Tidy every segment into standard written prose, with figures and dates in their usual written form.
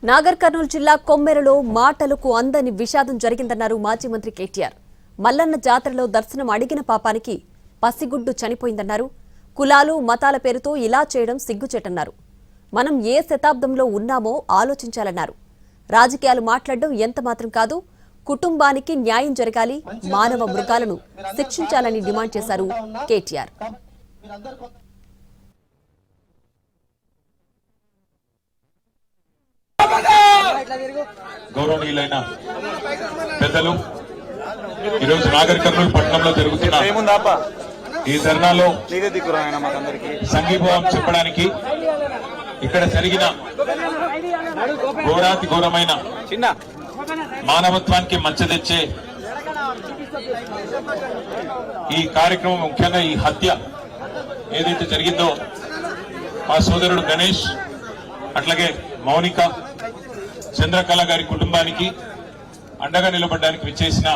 నాగర్ కర్నూలు జిల్లా కొమ్మెరలో మాటలకు అందని విషాదం జరిగిందన్నారు మాజీ మంత్రి కేటీఆర్. మల్లన్న జాతరలో దర్శనం అడిగిన పాపానికి పసిగుడ్డు చనిపోయిందన్నారు. కులాలు మతాల పేరుతో ఇలా చేయడం సిగ్గుచేటన్నారు. మనం ఏ శతాబ్దంలో ఉన్నామో ఆలోచించాలన్నారు. రాజకీయాలు మాట్లాడడం ఎంతమాత్రం కాదు, కుటుంబానికి న్యాయం జరగాలి, మానవ మృగాలను శిక్షించాలని డిమాండ్ చేశారు కేటీఆర్. గౌరవనీయులైన పెద్దలు, ఈరోజు నాగర్ కర్నూలు పట్టణంలో జరుగుతున్న ఈ ధర్నాలో సంఘీభావం చెప్పడానికి ఇక్కడ జరిగిన ఘోరాతి ఘోరమైన మానవత్వానికి మచ్చ తెచ్చే ఈ కార్యక్రమం, ముఖ్యంగా ఈ హత్య ఏదైతే జరిగిందో మా సోదరుడు గణేష్, అట్లాగే మౌనిక, చంద్రకళ గారి కుటుంబానికి అండగా నిలబడడానికి విచ్చేసిన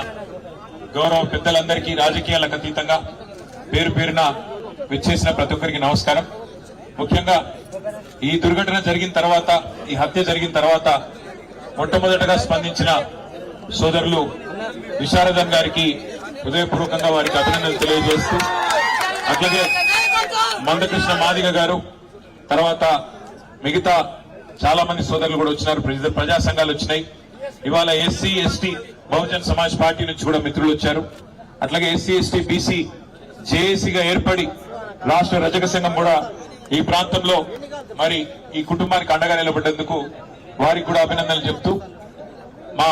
గౌరవ పెద్దలందరికీ, రాజకీయాలకు అతీతంగా పేరు పేరున విచ్చేసిన ప్రతి ఒక్కరికి నమస్కారం. ముఖ్యంగా ఈ దుర్ఘటన జరిగిన తర్వాత, ఈ హత్య జరిగిన తర్వాత మొట్టమొదటగా స్పందించిన సోదరులు విశారదన్ గారికి హృదయపూర్వకంగా వారికి అభినందనలు తెలియజేస్తూ, అట్లాగే మందకృష్ణ మాదిగ గారు, తర్వాత మిగతా చాలా మంది సోదరులు కూడా వచ్చినారు. ప్రజా సంఘాలు వచ్చినాయి. ఇవాళ SC ST Bahujan Samaj party నుంచి కూడా మిత్రులు వచ్చారు. అట్లాగే ఎస్సీ ఎస్టీ బీసీ జేఏసీగా ఏర్పడి రాష్ట్ర రజక సంఘం కూడా ఈ ప్రాంతంలో మరి ఈ కుటుంబానికి అండగా నిలబడ్డందుకు వారికి కూడా అభినందనలు చెప్తూ, మా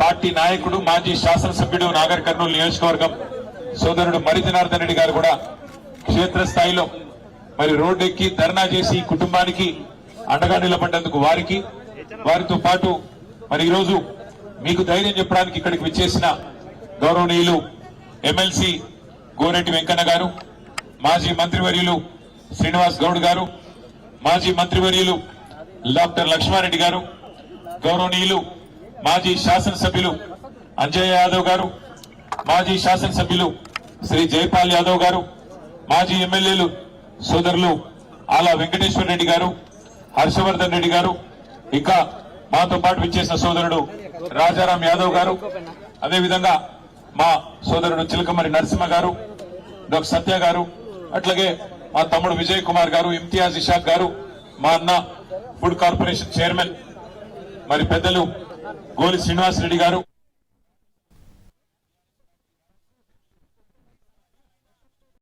పార్టీ నాయకుడు, మాజీ శాసనసభ్యుడు, నాగర్ కర్నూలు నియోజకవర్గం సోదరుడు మరి జనార్దన్ రెడ్డి గారు కూడా క్షేత్రస్థాయిలో మరి రోడ్డెక్కి ధర్నా చేసి ఈ కుటుంబానికి అండగా నిలబడ్డందుకు వారితో పాటు మరి ఈరోజు మీకు ధైర్యం చెప్పడానికి ఇక్కడికి విచ్చేసిన గౌరవనీయులు ఎమ్మెల్సీ గోరెడ్డి వెంకన్న గారు, మాజీ మంత్రివర్యులు శ్రీనివాస్ గౌడ్ గారు, మాజీ మంత్రివర్యులు డాక్టర్ లక్ష్మారెడ్డి గారు, గౌరవనీయులు మాజీ శాసనసభ్యులు అంజయ్య యాదవ్ గారు, మాజీ శాసనసభ్యులు శ్రీ జైపాల్ యాదవ్ గారు, మాజీ ఎమ్మెల్యేలు సోదరులు ఆలా వెంకటేశ్వర రెడ్డి గారు, హర్షవర్ధన్ రెడ్డి గారు, ఇంకా మాతో పాటు విచ్చేసిన సోదరుడు రాజారాం యాదవ్ గారు, అదేవిధంగా మా సోదరుడు చిలకమరి నరసింహ గారు, డాక్టర్ సత్య గారు, అట్లాగే మా తమ్ముడు విజయ్ కుమార్ గారు, ఇమ్తియాజ్ ఇషాక్ గారు, మా అన్న ఫుడ్ కార్పొరేషన్ చైర్మన్ మరి పెద్దలు గోలి శ్రీనివాస్ రెడ్డి గారు,